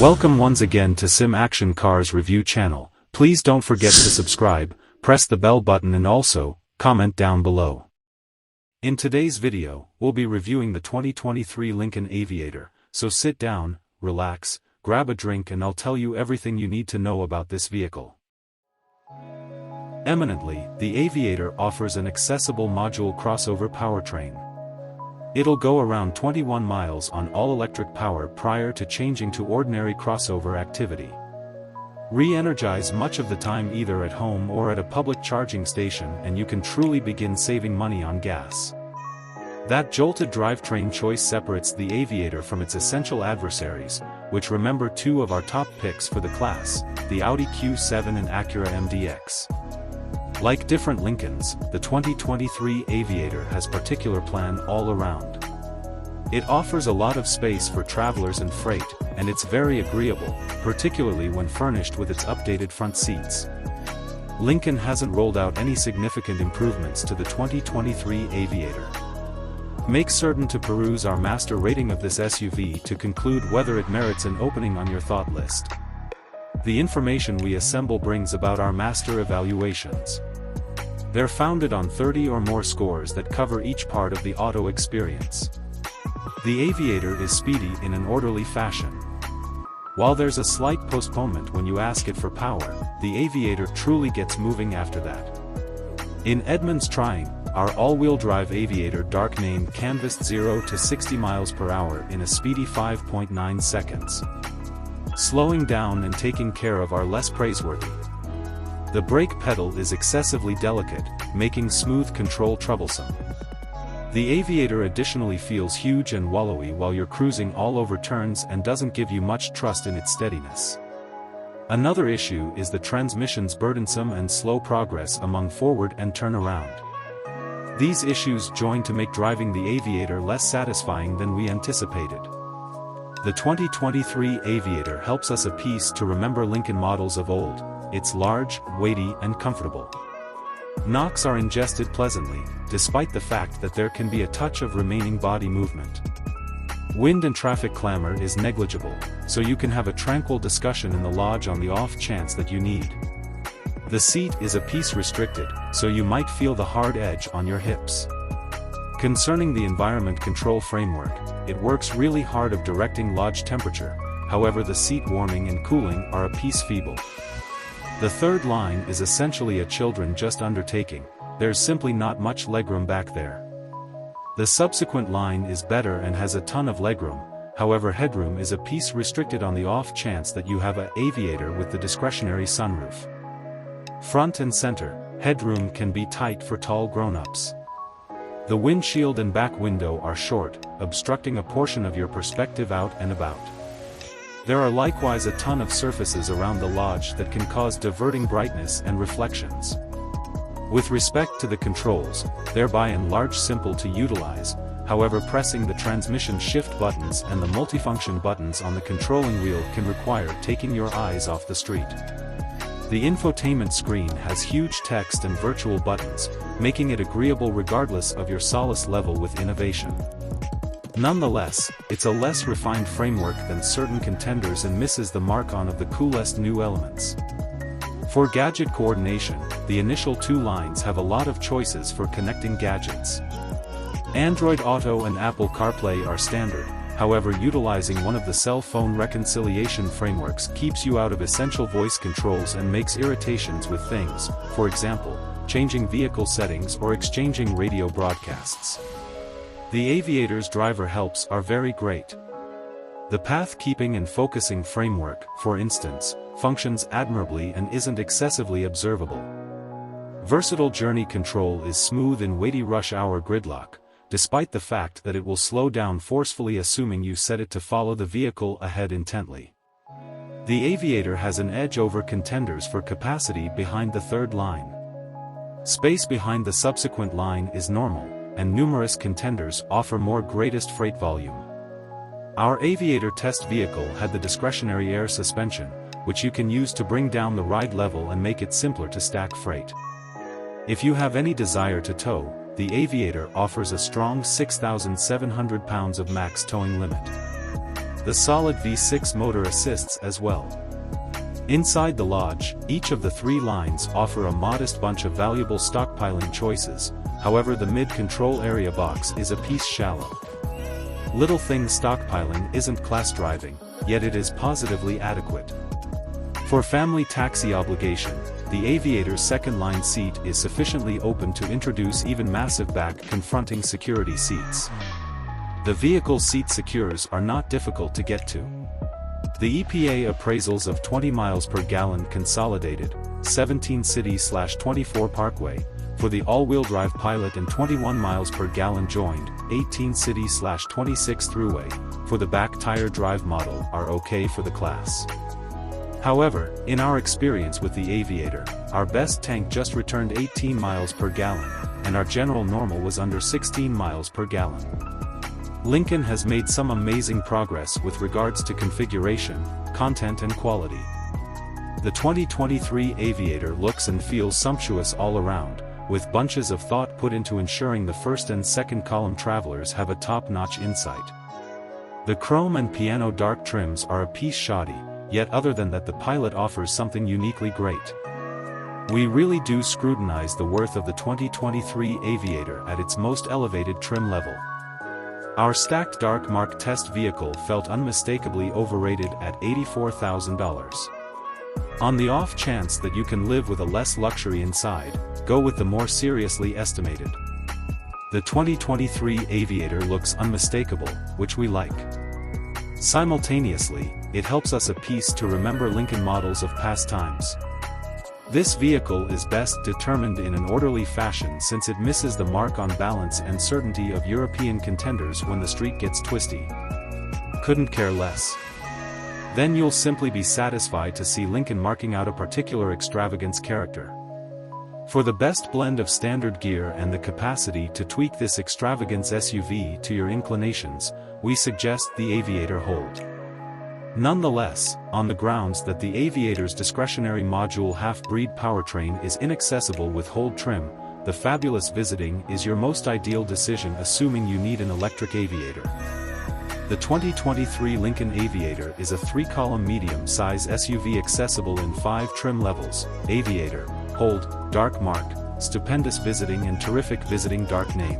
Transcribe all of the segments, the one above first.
Welcome once again to Sim Action Cars Review channel. Please don't forget to subscribe, press the bell button and also, comment down below. In today's video, we'll be reviewing the 2023 Lincoln Aviator, so sit down, relax, grab a drink and I'll tell you everything you need to know about this vehicle. Eminently, the Aviator offers an accessible module crossover powertrain. It'll go around 21 miles on all-electric power prior to changing to ordinary crossover activity. Re-energize much of the time either at home or at a public charging station and you can truly begin saving money on gas. That jolted drivetrain choice separates the Aviator from its essential adversaries, which remember two of our top picks for the class, the Audi Q7 and Acura MDX. Like different Lincolns, the 2023 Aviator has particular plan all around. It offers a lot of space for travelers and freight, and it's very agreeable, particularly when furnished with its updated front seats. Lincoln hasn't rolled out any significant improvements to the 2023 Aviator. Make certain to peruse our master rating of this SUV to conclude whether it merits an opening on your thought list. The information we assemble brings about our master evaluations. They're founded on 30 or more scores that cover each part of the auto experience. The Aviator is speedy in an orderly fashion. While there's a slight postponement when you ask it for power, the Aviator truly gets moving after that. In Edmunds trying, our all-wheel drive Aviator dark name canvassed 0 to 60 miles per hour in a speedy 5.9 seconds. Slowing down and taking care of are less praiseworthy. The brake pedal is excessively delicate, making smooth control troublesome. The Aviator additionally feels huge and wallowy while you're cruising all over turns and doesn't give you much trust in its steadiness. Another issue is the transmission's burdensome and slow progress among forward and turnaround. These issues join to make driving the Aviator less satisfying than we anticipated. The 2023 Aviator helps us a piece to remember Lincoln models of old. It's large, weighty and comfortable. Knocks are ingested pleasantly, despite the fact that there can be a touch of remaining body movement. Wind and traffic clamor is negligible, so you can have a tranquil discussion in the lodge on the off chance that you need. The seat is a piece restricted, so you might feel the hard edge on your hips. Concerning the environment control framework, it works really hard of directing lodge temperature, however the seat warming and cooling are a piece feeble. The third line is essentially a children just undertaking, there's simply not much legroom back there. The subsequent line is better and has a ton of legroom, however headroom is a piece restricted on the off chance that you have an Aviator with the discretionary sunroof. Front and center, headroom can be tight for tall grown-ups. The windshield and back window are short, obstructing a portion of your perspective out and about. There are likewise a ton of surfaces around the lodge that can cause diverting brightness and reflections. With respect to the controls, they're by and large simple to utilize, however pressing the transmission shift buttons and the multifunction buttons on the controlling wheel can require taking your eyes off the street. The infotainment screen has huge text and virtual buttons, making it agreeable regardless of your solace level with innovation. Nonetheless, it's a less refined framework than certain contenders and misses the mark on of the coolest new elements. For gadget coordination, the initial two lines have a lot of choices for connecting gadgets. Android Auto and Apple CarPlay are standard, however utilizing one of the cell phone reconciliation frameworks keeps you out of essential voice controls and makes irritations with things, for example, changing vehicle settings or exchanging radio broadcasts. The Aviator's driver helps are very great. The path keeping and focusing framework, for instance, functions admirably and isn't excessively observable. Versatile journey control is smooth in weighty rush hour gridlock, despite the fact that it will slow down forcefully assuming you set it to follow the vehicle ahead intently. The Aviator has an edge over contenders for capacity behind the third line. Space behind the subsequent line is normal, and numerous contenders offer more greatest freight volume. Our Aviator test vehicle had the discretionary air suspension, which you can use to bring down the ride level and make it simpler to stack freight. If you have any desire to tow, the Aviator offers a strong 6,700 pounds of max towing limit. The solid V6 motor assists as well. Inside the lodge, each of the 3 lines offer a modest bunch of valuable stockpiling choices, however the mid-control area box is a piece shallow. Little thing stockpiling isn't class driving, yet it is positively adequate. For family taxi obligation, the Aviator's second-line seat is sufficiently open to introduce even massive back-confronting security seats. The vehicle seat secures are not difficult to get to. The EPA appraisals of 20 miles per gallon consolidated, 17 city/24 parkway, for the all-wheel drive Pilot and 21 miles per gallon joined, 18 city/26 throughway, for the back tire drive model are okay for the class. However, in our experience with the Aviator, our best tank just returned 18 miles per gallon, and our general normal was under 16 miles per gallon. Lincoln has made some amazing progress with regards to configuration, content and quality. The 2023 Aviator looks and feels sumptuous all around, with bunches of thought put into ensuring the first and second column travelers have a top-notch insight. The chrome and piano dark trims are a piece shoddy, yet other than that the Pilot offers something uniquely great. We really do scrutinize the worth of the 2023 Aviator at its most elevated trim level. Our stacked dark mark test vehicle felt unmistakably overrated at $84,000. On the off chance that you can live with a less luxury inside, go with the more seriously estimated. The 2023 Aviator looks unmistakable, which we like. Simultaneously, it helps us a piece to remember Lincoln models of past times. This vehicle is best determined in an orderly fashion since it misses the mark on balance and certainty of European contenders when the street gets twisty. Couldn't care less. Then you'll simply be satisfied to see Lincoln marking out a particular extravagance character. For the best blend of standard gear and the capacity to tweak this extravagance SUV to your inclinations, we suggest the Aviator Hold. Nonetheless, on the grounds that the Aviator's discretionary module half-breed powertrain is inaccessible with Hold trim, the fabulous Visiting is your most ideal decision assuming you need an electric Aviator. The 2023 Lincoln Aviator is a 3-column medium-size SUV accessible in 5 trim levels: Aviator, Hold, Dark Mark, Stupendous Visiting and Terrific Visiting Dark Name.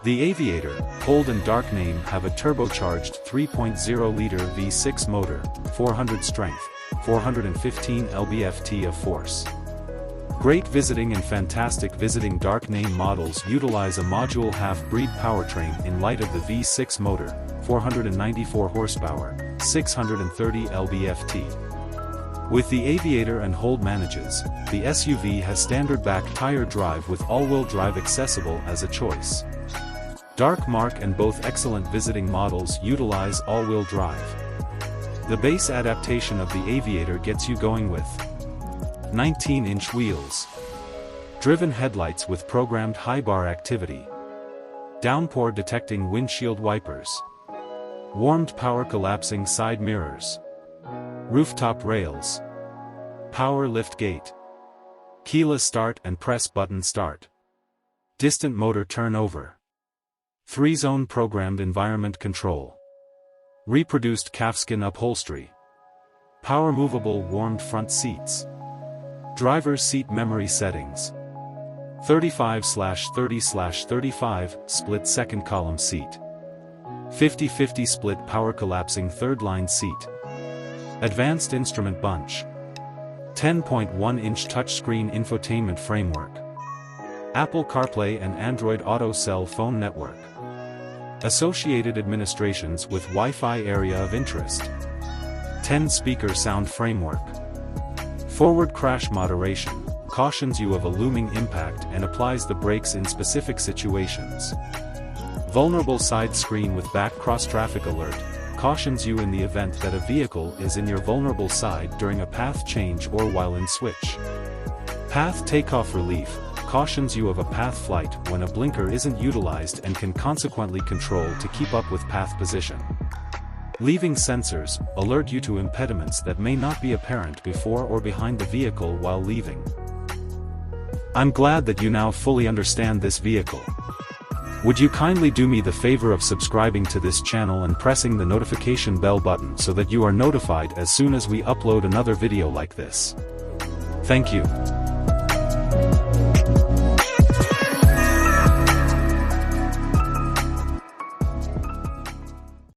The Aviator, Hold and Dark Name have a turbocharged 3.0-liter V6 motor, 400 strength, 415 lb-ft of force. Great Visiting and Fantastic Visiting Dark Name models utilize a module half-breed powertrain in light of the V6 motor, 494 horsepower, 630 lb-ft. With the Aviator and Hold manages, the SUV has standard back tire drive with all-wheel drive accessible as a choice. Dark Mark and both excellent Visiting models utilize all-wheel drive. The base adaptation of the Aviator gets you going with 19-inch wheels, driven headlights with programmed high-bar activity, downpour detecting windshield wipers, warmed power collapsing side mirrors, rooftop rails, power lift gate, keyless start and press button start, distant motor turnover, 3-zone programmed environment control, reproduced calfskin upholstery, power movable warmed front seats, driver's seat memory settings, 35/30/35 split second column seat, 50/50 split power collapsing third line seat, advanced instrument bunch, 10.1-inch touchscreen infotainment framework, Apple CarPlay and Android Auto cell phone network, associated administrations with Wi-Fi area of interest, 10-speaker sound framework, forward crash moderation, cautions you of a looming impact and applies the brakes in specific situations, vulnerable side screen with back cross-traffic alert, cautions you in the event that a vehicle is in your vulnerable side during a path change or while in switch, path takeoff relief, cautions you of a path flight when a blinker isn't utilized and can consequently control to keep up with path position. Leaving sensors, alert you to impediments that may not be apparent before or behind the vehicle while leaving. I'm glad that you now fully understand this vehicle. Would you kindly do me the favor of subscribing to this channel and pressing the notification bell button so that you are notified as soon as we upload another video like this. Thank you.